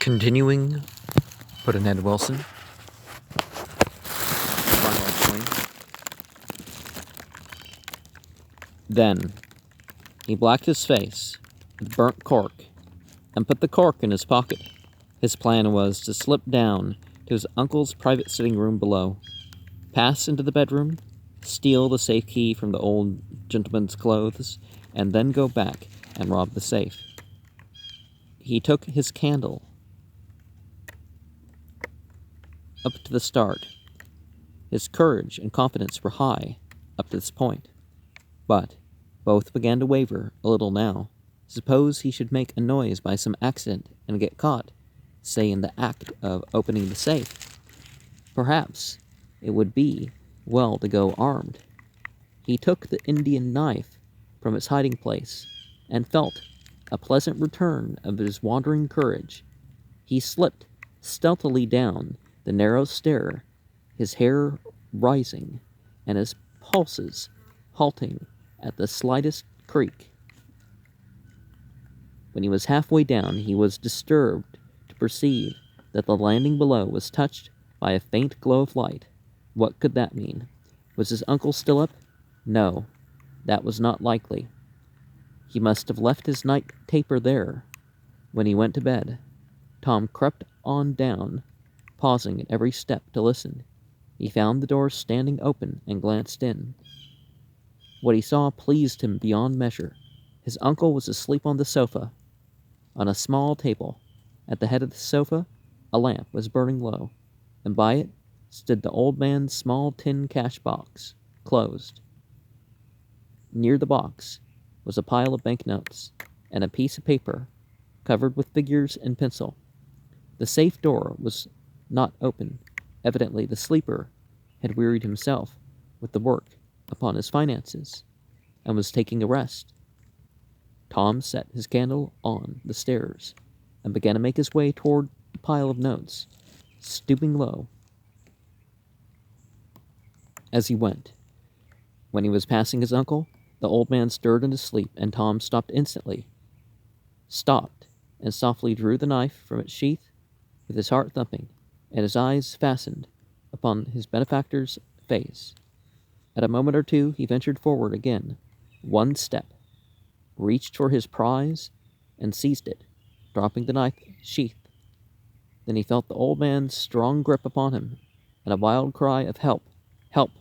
Continuing Pudd'nhead Wilson by Mark Twain. Then he blacked his face with burnt cork and put the cork in his pocket. His plan was to slip down to his uncle's private sitting room below, pass into the bedroom, steal the safe key from the old gentleman's clothes, and then go back and rob the safe. He took his candle up to the start. His courage and confidence were high up to this point, but both began to waver a little now. Suppose he should make a noise by some accident and get caught, say in the act of opening the safe. Perhaps it would be well to go armed. He took the Indian knife from its hiding place and felt a pleasant return of his wandering courage. He slipped stealthily down the narrow stair, his hair rising and his pulses halting at the slightest creak. When he was halfway down, he was disturbed to perceive that the landing below was touched by a faint glow of light. What could that mean? Was his uncle still up? No, that was not likely. He must have left his night taper there when he went to bed. Tom crept on down, pausing at every step to listen. He found the door standing open and glanced in. What he saw pleased him beyond measure. His uncle was asleep on the sofa. On a small table at the head of the sofa, a lamp was burning low, and by it stood the old man's small tin cash box, closed. Near the box was a pile of banknotes and a piece of paper covered with figures in pencil. The safe door was not open. Evidently the sleeper had wearied himself with the work upon his finances and was taking a rest. Tom set his candle on the stairs and began to make his way toward the pile of notes, stooping low as he went. When he was passing his uncle, the old man stirred in his sleep, and Tom stopped instantly, and softly drew the knife from its sheath with his heart thumping and his eyes fastened upon his benefactor's face. At a moment or two he ventured forward again, one step, reached for his prize, and seized it, dropping the knife sheath. Then he felt the old man's strong grip upon him, and a wild cry of "Help! Help!"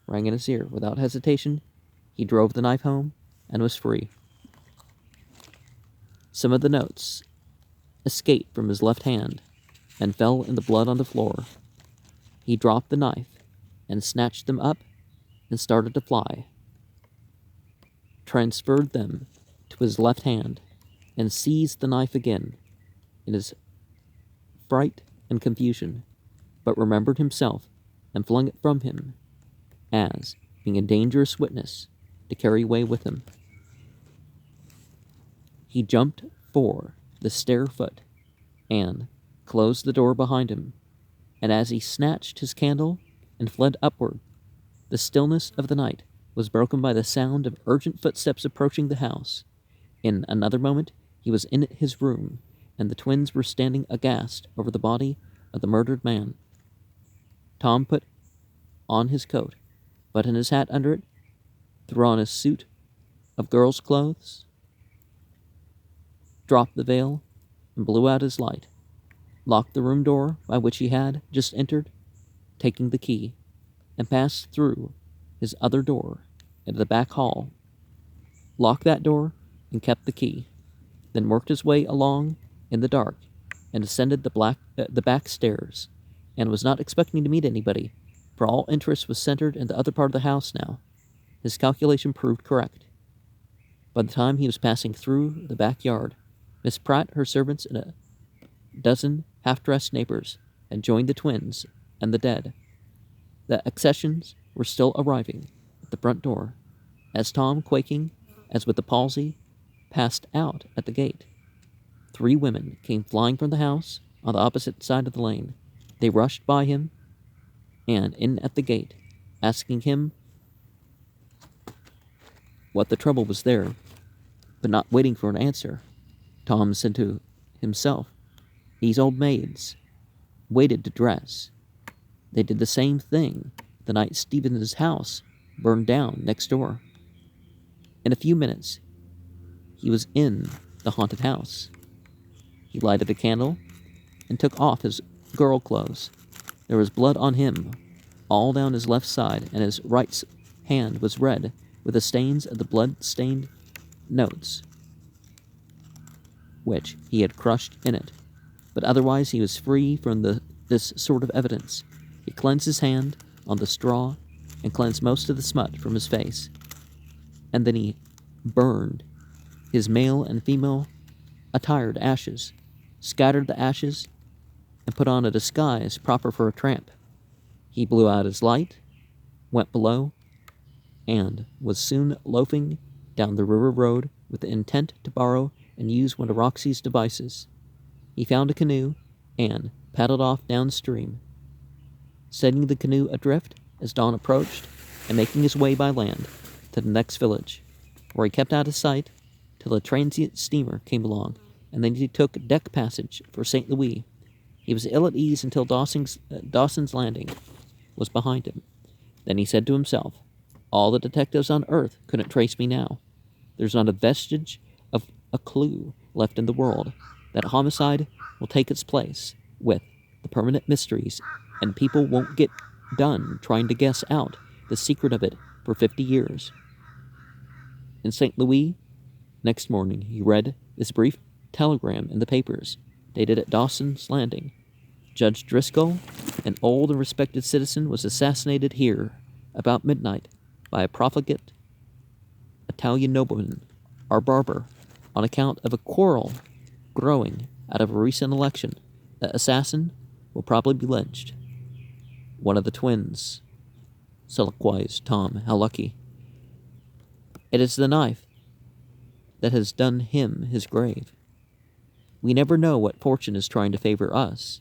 rang in his ear. Without hesitation, he drove the knife home and was free. Some of the notes escaped from his left hand and fell in the blood on the floor. He dropped the knife and snatched them up and started to fly, transferred them to his left hand, and seized the knife again in his fright and confusion, but remembered himself and flung it from him as being a dangerous witness to carry away with him. He jumped for the stair foot and closed the door behind him, and as he snatched his candle and fled upward, the stillness of the night was broken by the sound of urgent footsteps approaching the house. In another moment he was in his room, and the twins were standing aghast over the body of the murdered man. Tom put on his coat, buttoned his hat under it, threw on his suit of girl's clothes, dropped the veil, and blew out his light, locked the room door by which he had just entered, taking the key, and passed through his other door into the back hall, locked that door, and kept the key, then worked his way along in the dark and ascended the back stairs, and was not expecting to meet anybody, for all interest was centered in the other part of the house now. His calculation proved correct. By the time he was passing through the backyard, Miss Pratt, her servants, and a dozen half-dressed neighbors had joined the twins and the dead. The accessions were still arriving at the front door, as Tom, quaking as with the palsy, passed out at the gate. 3 women came flying from the house on the opposite side of the lane. They rushed by him and in at the gate, asking him what the trouble was there, but not waiting for an answer. Tom said to himself, These old maids waited to dress. They did the same thing the night Stevens's house burned down next door. In a few minutes, he was in the haunted house. He lighted a candle and took off his girl clothes. There was blood on him, all down his left side, and his right hand was red with the stains of the blood-stained notes, which he had crushed in it. But otherwise he was free from this sort of evidence. He cleansed his hand on the straw and cleansed most of the smut from his face. And then he burned his male and female attired ashes, scattered the ashes, and put on a disguise proper for a tramp. He blew out his light, went below, and was soon loafing down the river road with the intent to borrow and use one of Roxy's devices. He found a canoe and paddled off downstream, setting the canoe adrift as dawn approached and making his way by land to the next village, where he kept out of sight till a transient steamer came along, and then he took deck passage for St. Louis. He was ill at ease until Dawson's Landing was behind him. Then he said to himself, "All the detectives on Earth couldn't trace me now. There's not a vestige of a clue left in the world. That homicide will take its place with the permanent mysteries, and people won't get done trying to guess out the secret of it for 50 years. In St. Louis, next morning, he read this brief telegram in the papers, dated at Dawson's Landing. Judge Driscoll, an old and respected citizen, was assassinated here about midnight by a profligate Italian nobleman, our barber, on account of a quarrel growing out of a recent election. The assassin will probably be lynched." One of the twins soliloquized Tom. "How lucky. It is the knife that has done him his grave. We never know what fortune is trying to favor us.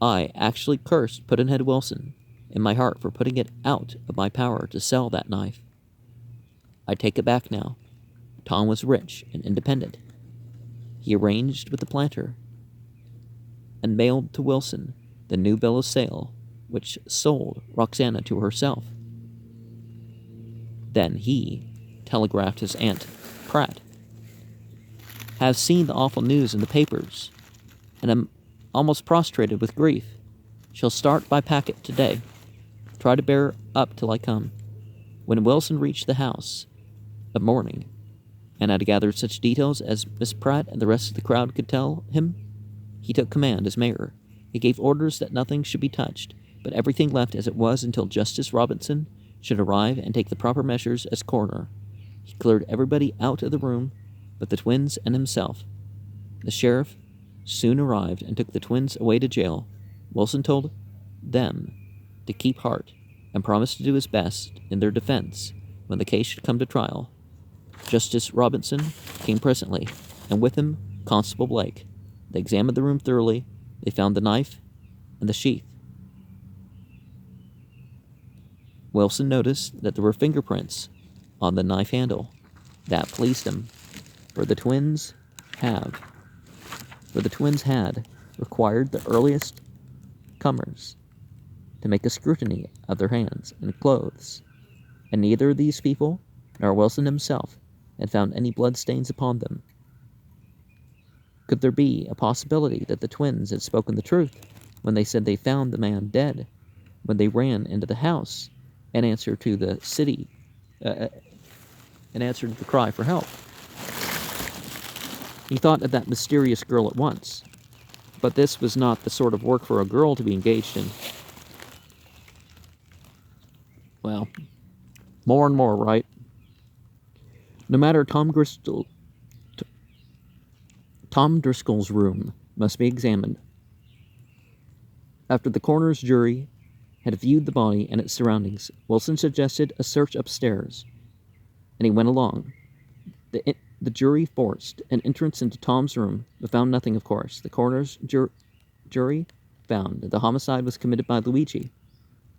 I actually cursed Pudd'nhead Wilson in my heart for putting it out of my power to sell that knife. I take it back now. Tom was rich and independent. He arranged with the planter and mailed to Wilson the new bill of sale, which sold Roxana to herself. Then he telegraphed his Aunt Pratt, 'Have seen the awful news in the papers, and am almost prostrated with grief. Shall start by packet today. Try to bear up till I come.' When Wilson reached the house of mourning, and had gathered such details as Miss Pratt and the rest of the crowd could tell him, he took command as mayor. He gave orders that nothing should be touched, but everything left as it was until Justice Robinson should arrive and take the proper measures as coroner. He cleared everybody out of the room but the twins and himself. The sheriff soon arrived and took the twins away to jail. Wilson told them to keep heart and promised to do his best in their defense when the case should come to trial. Justice Robinson came presently, and with him Constable Blake. They examined the room thoroughly. They found the knife and the sheath. Wilson noticed that there were fingerprints on the knife handle. That pleased him, for the twins had required the earliest comers to make a scrutiny of their hands and clothes, and neither of these people nor Wilson himself had found any bloodstains upon them. Could there be a possibility that the twins had spoken the truth when they said they found the man dead when they ran into the house in answer to the cry for help? He thought of that mysterious girl at once, but this was not the sort of work for a girl to be engaged in. Well, more and more, right? No matter, Tom Driscoll's room must be examined. After the coroner's jury had viewed the body and its surroundings, Wilson suggested a search upstairs, and he went along. The jury forced an entrance into Tom's room, but found nothing, of course. The coroner's jury found that the homicide was committed by Luigi,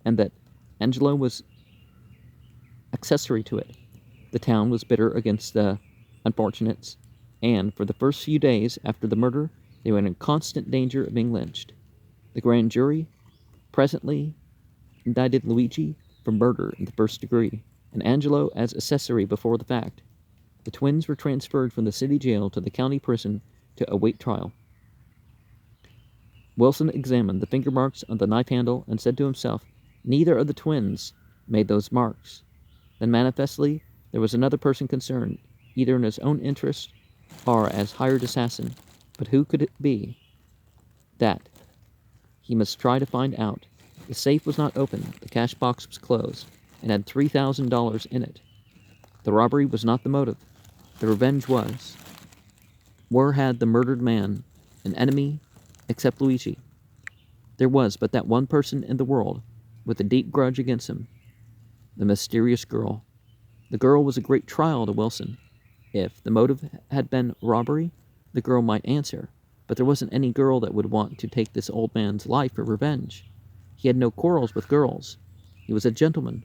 and that Angelo was accessory to it. The town was bitter against the unfortunates, and for the first few days after the murder, They were in constant danger of being lynched. The grand jury presently indicted Luigi for murder in the first degree, and Angelo as accessory before the fact. The twins were transferred from the city jail to the county prison to await trial. Wilson examined the finger marks on the knife handle and said to himself, "Neither of the twins made those marks." Then manifestly there was another person concerned, either in his own interest or as hired assassin. But who could it be? That he must try to find out. The safe was not open, the cash box was closed, and had $3,000 in it. The robbery was not the motive. The revenge was. Where had the murdered man an enemy except Luigi? There was but that one person in the world with a deep grudge against him. The mysterious girl. The girl was a great trial to Wilson. If the motive had been robbery, the girl might answer, but there wasn't any girl that would want to take this old man's life for revenge. He had no quarrels with girls. He was a gentleman.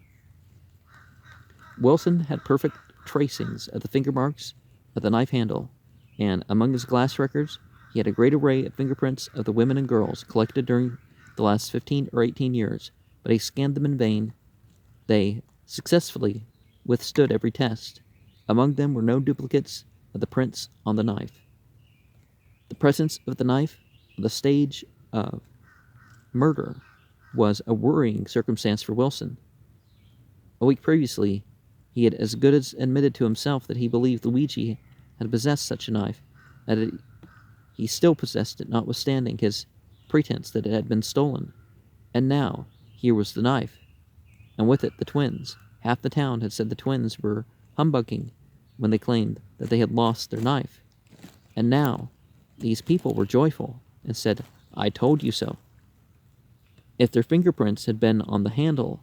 Wilson had perfect tracings of the finger marks of the knife handle, and among his glass records he had a great array of fingerprints of the women and girls collected during the last 15 or 18 years, but he scanned them in vain. They successfully withstood every test. Among them were no duplicates of the prints on the knife. The presence of the knife on the stage of murder was a worrying circumstance for Wilson. A week previously, he had as good as admitted to himself that he believed Luigi had possessed such a knife, that he still possessed it notwithstanding his pretense that it had been stolen. And now, here was the knife, and with it the twins. Half the town had said the twins were humbugging when they claimed that they had lost their knife. And now, these people were joyful and said, "I told you so." If their fingerprints had been on the handle,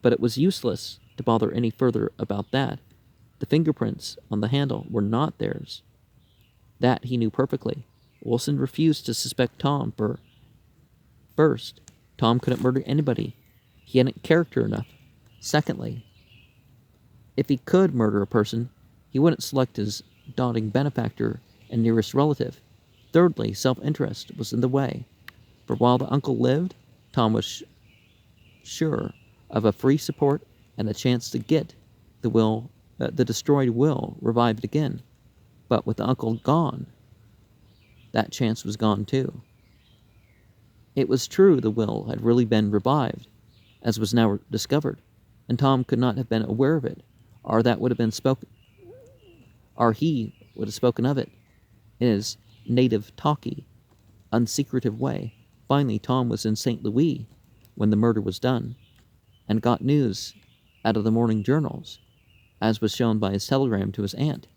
but it was useless to bother any further about that. The fingerprints on the handle were not theirs. That he knew perfectly. Wilson refused to suspect Tom for first, Tom couldn't murder anybody. He hadn't character enough. Secondly, if he could murder a person, he wouldn't select his doting benefactor and nearest relative. Thirdly, self-interest was in the way. For while the uncle lived, Tom was sure of a free support and a chance to get the destroyed will revived again. But with the uncle gone, that chance was gone too. It was true the will had really been revived, as was now discovered, and Tom could not have been aware of it, or that would have been spoken, or he would have spoken of it in his native talky, unsecretive way. Finally, Tom was in St. Louis when the murder was done, and got news out of the morning journals, as was shown by his telegram to his aunt.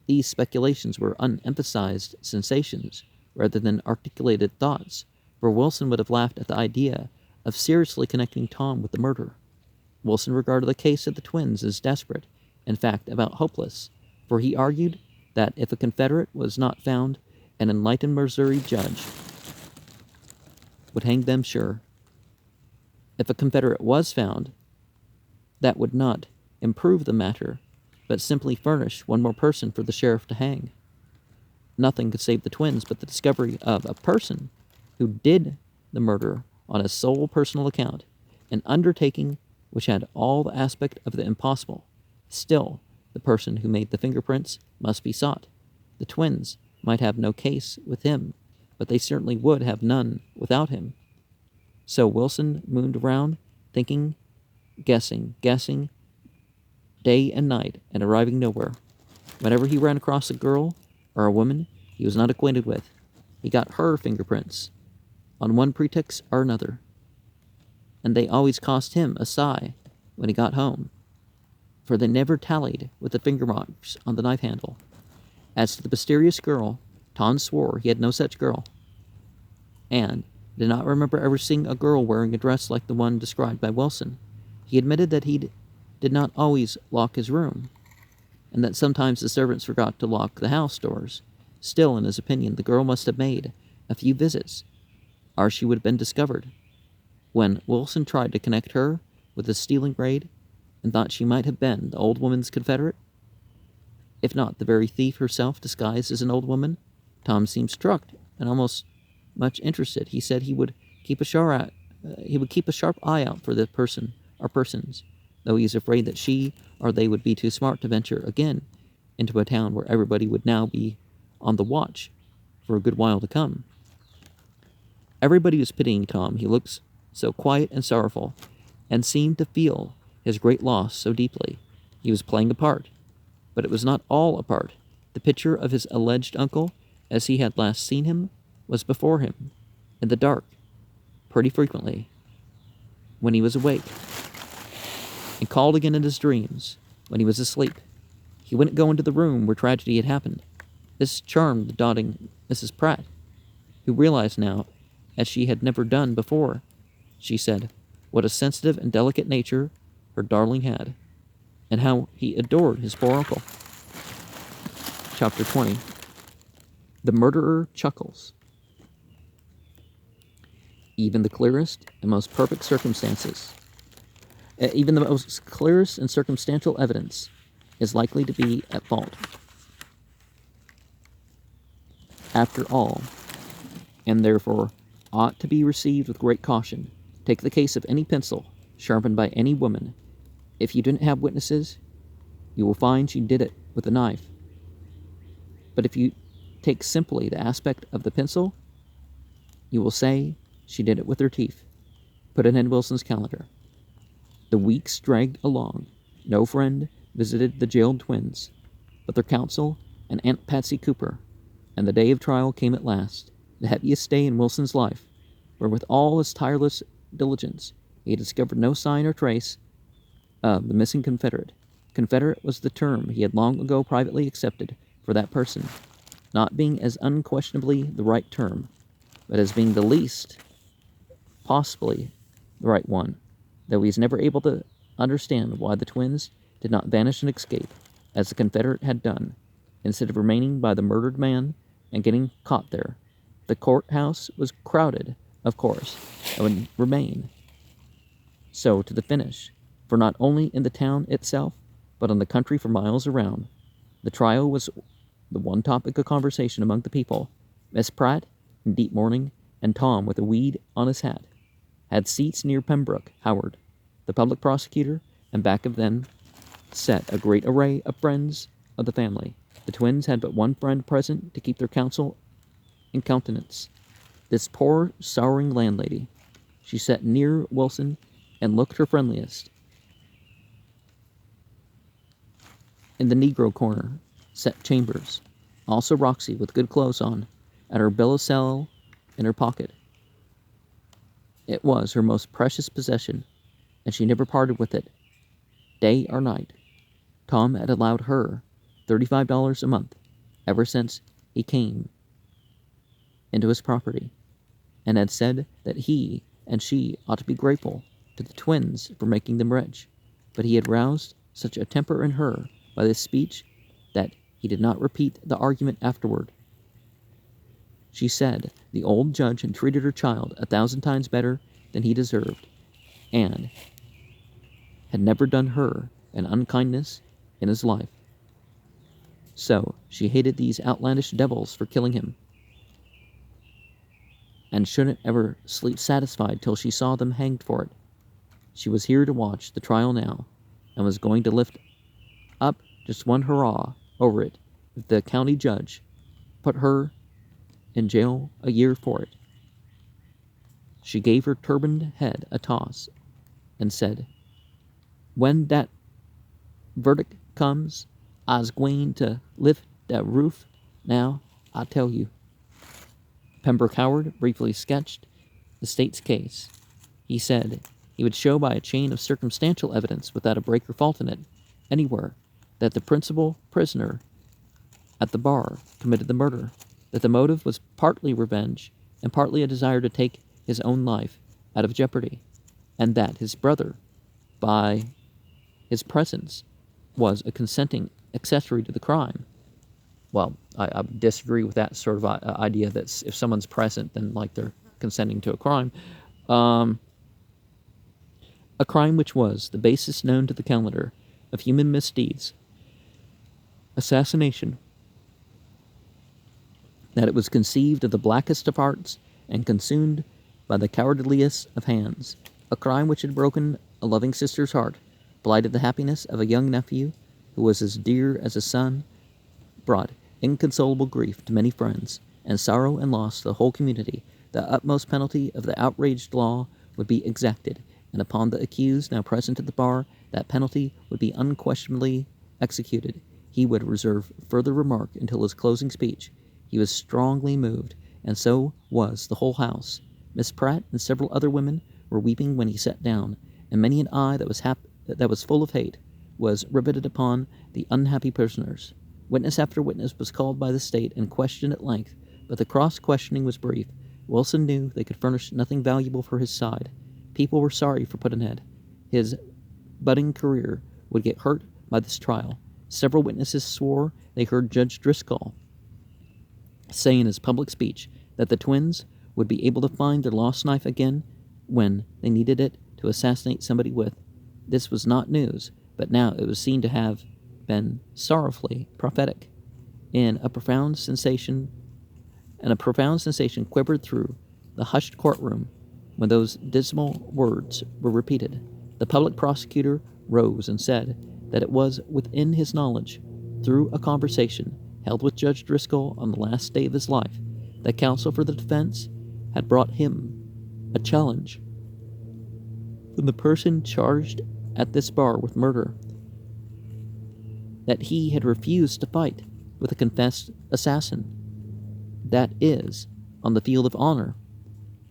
These speculations were unemphasized sensations rather than articulated thoughts, for Wilson would have laughed at the idea of seriously connecting Tom with the murder. Wilson regarded the case of the twins as desperate, in fact about hopeless, for he argued that if a Confederate was not found, an enlightened Missouri judge would hang them sure. If a Confederate was found, that would not improve the matter, but simply furnish one more person for the sheriff to hang. Nothing could save the twins but the discovery of a person who did the murder on his sole personal account, an undertaking which had all the aspect of the impossible. Still, the person who made the fingerprints must be sought. The twins might have no case with him, but they certainly would have none without him. So Wilson mooned around, thinking, guessing, day and night, and arriving nowhere. Whenever he ran across a girl or a woman he was not acquainted with, he got her fingerprints, on one pretext or another, and they always cost him a sigh when he got home, for they never tallied with the finger marks on the knife handle. As to the mysterious girl, Tom swore he had no such girl, and did not remember ever seeing a girl wearing a dress like the one described by Wilson. He admitted that he did not always lock his room, and that sometimes the servants forgot to lock the house doors. Still, in his opinion, the girl must have made a few visits, or she would have been discovered. When Wilson tried to connect her with the stealing raid, and thought she might have been the old woman's confederate, if not the very thief herself disguised as an old woman, Tom seemed struck and almost much interested. He said he would keep a sharp eye out for the person or persons, though he was afraid that she or they would be too smart to venture again into a town where everybody would now be on the watch for a good while to come. Everybody was pitying Tom. He looked so quiet and sorrowful, and seemed to feel his great loss so deeply. He was playing a part, but it was not all a part. The picture of his alleged uncle, as he had last seen him, was before him, in the dark, pretty frequently, when he was awake, and called again in his dreams, when he was asleep. He wouldn't go into the room where tragedy had happened. This charmed the doting Mrs. Pratt, who realized now, as she had never done before, she said, what a sensitive and delicate nature her darling had, and how he adored his poor uncle. Chapter 20. The Murderer Chuckles. Even the clearest and most perfect circumstances, even the most clearest and circumstantial evidence is likely to be at fault. After all, and therefore ought to be received with great caution. Take the case of any pencil sharpened by any woman. If you didn't have witnesses, you will find she did it with a knife. But if you take simply the aspect of the pencil, you will say she did it with her teeth. Pudd'nhead Wilson's calendar. The weeks dragged along. No friend visited the jailed twins, but their counsel and Aunt Patsy Cooper, and the day of trial came at last, the heaviest day in Wilson's life, where with all his tireless diligence he had discovered no sign or trace of the missing Confederate. Confederate was the term he had long ago privately accepted for that person, not being as unquestionably the right term, but as being the least possibly the right one, though he is never able to understand why the twins did not vanish and escape, as the Confederate had done, instead of remaining by the murdered man and getting caught there. The courthouse was crowded, of course, and would remain so to the finish, for not only in the town itself, but on the country for miles around. The trial was the one topic of conversation among the people. Miss Pratt, in deep mourning, and Tom, with a weed on his hat, had seats near Pembroke Howard, the public prosecutor, and back of them sat a great array of friends of the family. The twins had but one friend present to keep their counsel in countenance. This poor, sorrowing landlady. She sat near Wilson and looked her friendliest. In the negro corner sat Chambers, also Roxy, with good clothes on, and her bill of sale in her pocket. It was her most precious possession, and she never parted with it, day or night. Tom had allowed her $35 a month ever since he came into his property, and had said that he and she ought to be grateful to the twins for making them rich. But he had roused such a temper in her by this speech that he did not repeat the argument afterward. She said the old judge had treated her child 1,000 times better than he deserved, and had never done her an unkindness in his life. So she hated these outlandish devils for killing him, and shouldn't ever sleep satisfied till she saw them hanged for it. She was here to watch the trial now, and was going to lift up just one hurrah over it if the county judge put her in jail a year for it. She gave her turbaned head a toss and said, "When that verdict comes, I's gwine to lift that roof now, I tell you." Pembroke Howard briefly sketched the state's case. He said he would show by a chain of circumstantial evidence, without a break or fault in it, anywhere, that the principal prisoner at the bar committed the murder, that the motive was partly revenge and partly a desire to take his own life out of jeopardy, and that his brother, by his presence, was a consenting accessory to the crime. Well, I disagree with that sort of idea that if someone's present, then like they're consenting to a crime. A crime which was the basis known to the calendar of human misdeeds. Assassination. that it was conceived of the blackest of hearts and consumed by the cowardliest of hands, a crime which had broken a loving sister's heart, blighted the happiness of a young nephew who was as dear as a son, brought inconsolable grief to many friends, and sorrow and loss to the whole community. The utmost penalty of the outraged law would be exacted, and upon the accused now present at the bar, that penalty would be unquestionably executed. He would reserve further remark until his closing speech. He was strongly moved, and so was the whole house. Miss Pratt and several other women were weeping when he sat down, and many an eye that was full of hate was riveted upon the unhappy prisoners. Witness after witness was called by the state and questioned at length, but the cross-questioning was brief. Wilson knew they could furnish nothing valuable for his side. People were sorry for Pudd'nhead. His budding career would get hurt by this trial. Several witnesses swore they heard Judge Driscoll say in his public speech that the twins would be able to find their lost knife again when they needed it to assassinate somebody with. This was not news, but now it was seen to have been sorrowfully prophetic. A profound sensation quivered through the hushed courtroom when those dismal words were repeated. The public prosecutor rose and said that it was within his knowledge, through a conversation held with Judge Driscoll on the last day of his life, that counsel for the defense had brought him a challenge from the person charged at this bar with murder, that he had refused to fight with a confessed assassin, that is, on the field of honor,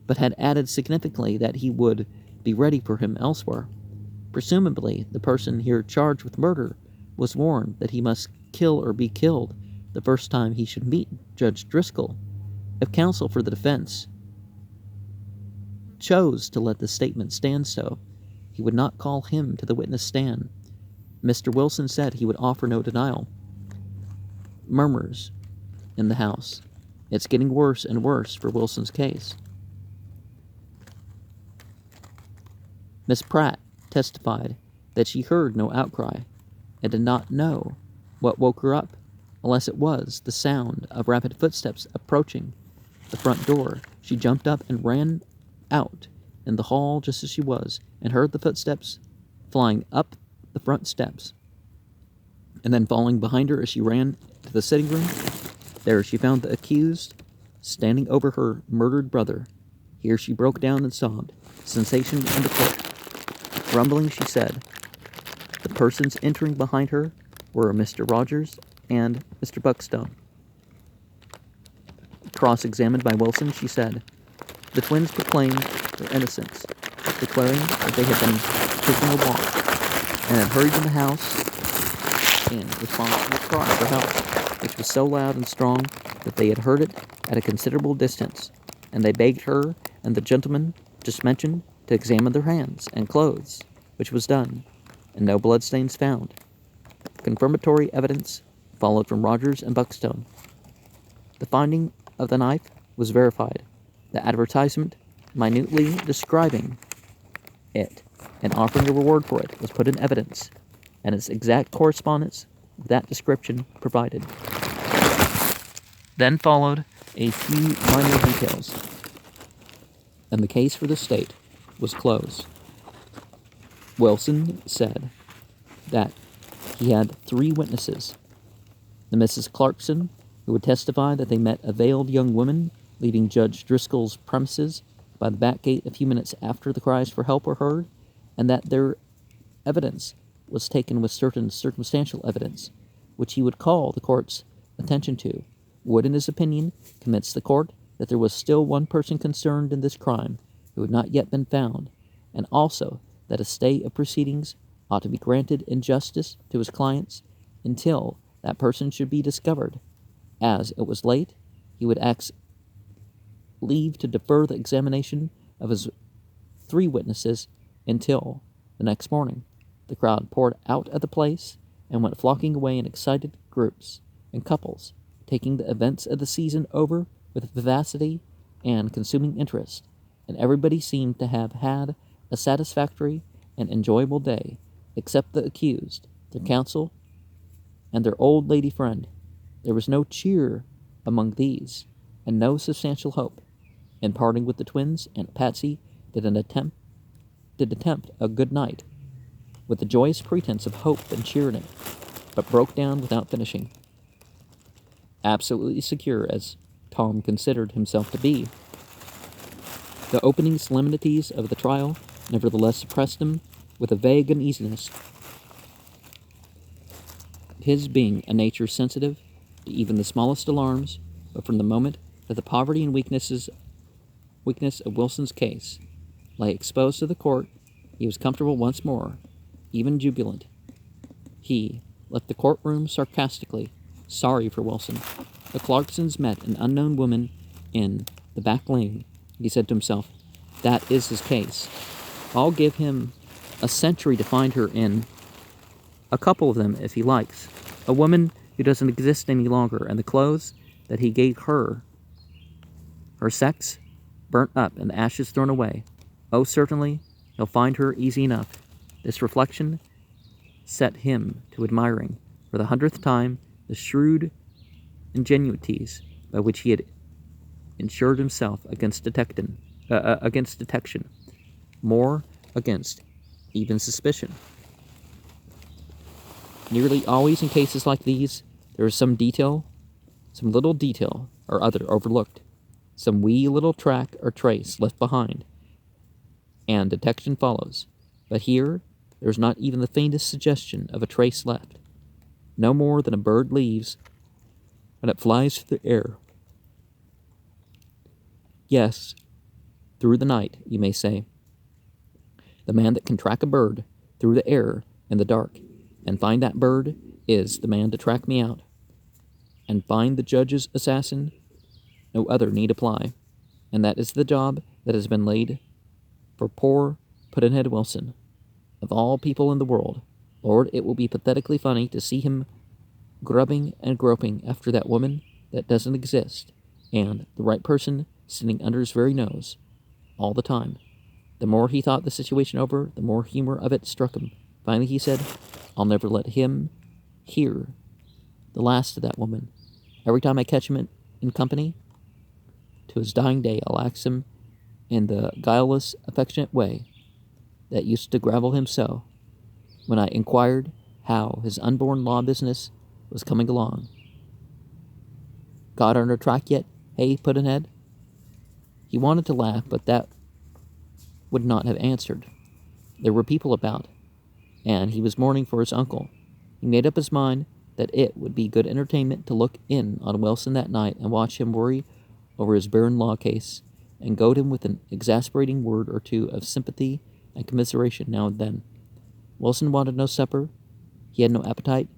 but had added significantly that he would be ready for him elsewhere. Presumably, the person here charged with murder was warned that he must kill or be killed the first time he should meet Judge Driscoll. If counsel for the defense chose to let the statement stand so, he would not call him to the witness stand. Mr. Wilson said he would offer no denial. Murmurs in the house. It's getting worse and worse for Wilson's case. Miss Pratt testified that she heard no outcry and did not know what woke her up, unless it was the sound of rapid footsteps approaching the front door. She jumped up and ran out in the hall just as she was, and heard the footsteps flying up the front steps, and then falling behind her as she ran to the sitting room. There she found the accused standing over her murdered brother. Here she broke down and sobbed. Sensation in the court. Grumbling, she said. The persons entering behind her were Mr. Rogers and Mr. Buckstone. Cross-examined by Wilson, she said, the twins proclaimed their innocence, declaring that they had been taking a walk and had hurried in the house in response to a cry for help, which was so loud and strong that they had heard it at a considerable distance, and they begged her and the gentleman just mentioned to examine their hands and clothes, which was done, and no bloodstains found. Confirmatory evidence followed from Rogers and Buckstone. The finding of the knife was verified. The advertisement, minutely describing it and offering a reward for it, was put in evidence, and its exact correspondence with that description provided. Then followed a few minor details, and the case for the state was closed. Wilson said that he had 3 witnesses: the Mrs. Clarkson, who would testify that they met a veiled young woman leaving Judge Driscoll's premises by the back gate a few minutes after the cries for help were heard, and that their evidence was taken with certain circumstantial evidence, which he would call the court's attention to, would, in his opinion, convince the court that there was still one person concerned in this crime who had not yet been found, and also that a stay of proceedings ought to be granted in justice to his clients until that person should be discovered. As it was late, he would ask leave to defer the examination of his 3 witnesses until the next morning. The crowd poured out of the place and went flocking away in excited groups and couples, taking the events of the season over with vivacity and consuming interest, and everybody seemed to have had a satisfactory and enjoyable day, except the accused, their counsel, and their old lady friend. There was no cheer among these. and no substantial hope. In parting with the twins, Aunt Patsy did attempt a good night, with the joyous pretense of hope and cheer in it, but broke down without finishing. Absolutely secure as Tom considered himself to be, the opening solemnities of the trial nevertheless oppressed him with a vague uneasiness. His being a nature sensitive to even the smallest alarms, but from the moment that the poverty and weakness of Wilson's case lay exposed to the court, he was comfortable once more, even jubilant. He left the courtroom sarcastically, sorry for Wilson. The Clarksons met an unknown woman in the back lane. He said to himself, that is his case. I'll give him a century to find her in. A couple of them, if he likes. A woman who doesn't exist any longer, and the clothes that he gave her sex, burnt up and the ashes thrown away. Oh, certainly, he'll find her easy enough. This reflection set him to admiring, for the 100th time, the shrewd ingenuities by which he had insured himself against detection, more against even suspicion. Nearly always in cases like these, there is some little detail or other overlooked, some wee little track or trace left behind, and detection follows. But here, there is not even the faintest suggestion of a trace left, no more than a bird leaves when it flies through the air. Yes, through the night, you may say. The man that can track a bird through the air in the dark and find that bird is the man to track me out. And find the judge's assassin, no other need apply. And that is the job that has been laid for poor Pudd'nhead Wilson. Of all people in the world, Lord, it will be pathetically funny to see him grubbing and groping after that woman that doesn't exist, and the right person sitting under his very nose, all the time. The more he thought the situation over, the more humor of it struck him. Finally he said, I'll never let him hear the last of that woman. Every time I catch him in company, to his dying day, I'll ask him in the guileless, affectionate way that used to gravel him so, when I inquired how his unborn law business was coming along. Got on her track yet, hey, Pudd'nhead? He wanted to laugh, but that would not have answered. There were people about, and he was mourning for his uncle. He made up his mind that it would be good entertainment to look in on Wilson that night and watch him worry over his barren law case, and goad him with an exasperating word or two of sympathy and commiseration now and then. Wilson wanted no supper. He had no appetite.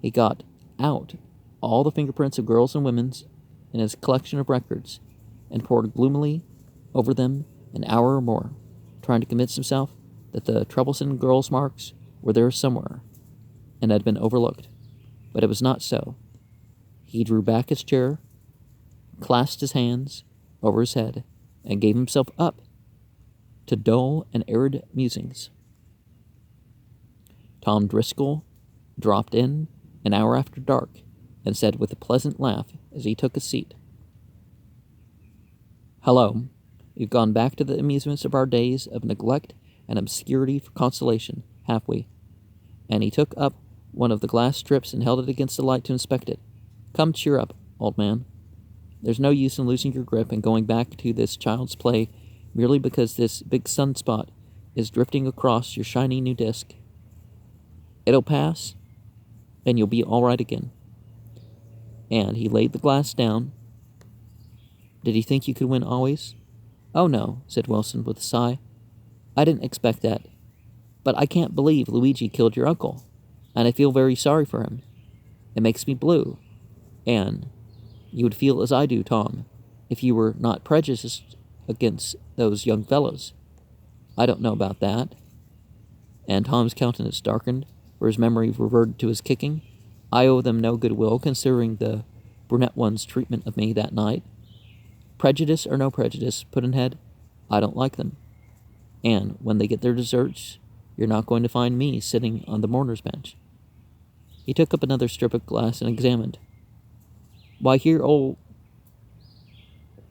He got out all the fingerprints of girls and women's in his collection of records and pored gloomily over them an hour or more, trying to convince himself that the troublesome girls' marks were there somewhere and had been overlooked. But it was not so. He drew back his chair, clasped his hands over his head, and gave himself up to dull and arid musings. Tom Driscoll dropped in an hour after dark and said with a pleasant laugh as he took a seat, Hello, we've gone back to the amusements of our days of neglect and obscurity for consolation, have we? And he took up one of the glass strips and held it against the light to inspect it. Come, cheer up, old man. There's no use in losing your grip and going back to this child's play merely because this big sunspot is drifting across your shiny new disk. It'll pass, and you'll be all right again. And he laid the glass down. Did you think you could win always? Oh, no, said Wilson with a sigh. I didn't expect that. But I can't believe Luigi killed your uncle, and I feel very sorry for him. It makes me blue. And you would feel as I do, Tom, if you were not prejudiced against those young fellows. I don't know about that. And Tom's countenance darkened, for his memory reverted to his kicking. I owe them no goodwill, considering the brunette one's treatment of me that night. Prejudice or no prejudice, Pudd'nhead, I don't like them. And when they get their deserts, you're not going to find me sitting on the mourner's bench. He took up another strip of glass and examined. Why, here, old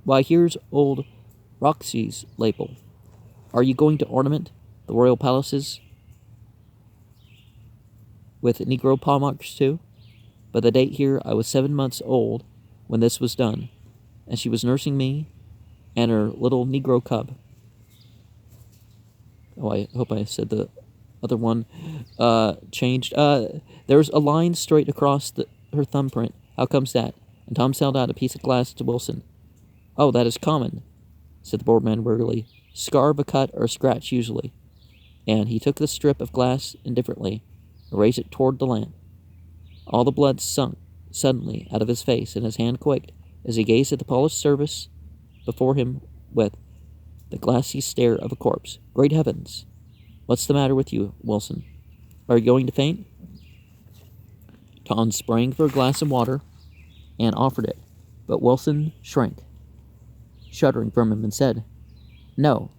Why, here's old Roxy's label. Are you going to ornament the royal palaces with Negro paw marks too? By the date here, I was 7 months old when this was done, and she was nursing me and her little Negro cub. Oh, I hope I said the other one changed. There's a line straight across her thumbprint. How comes that? And Tom held out a piece of glass to Wilson. Oh, that is common, said the boardman wearily. Scar of a cut or a scratch usually. And he took the strip of glass indifferently and raised it toward the lamp. All the blood sunk suddenly out of his face, and his hand quaked as he gazed at the polished surface before him with the glassy stare of a corpse. Great heavens! What's the matter with you, Wilson? Are you going to faint? Tom sprang for a glass of water and offered it, but Wilson shrank, shuddering from him, and said, No.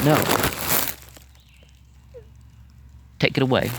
No. Take it away.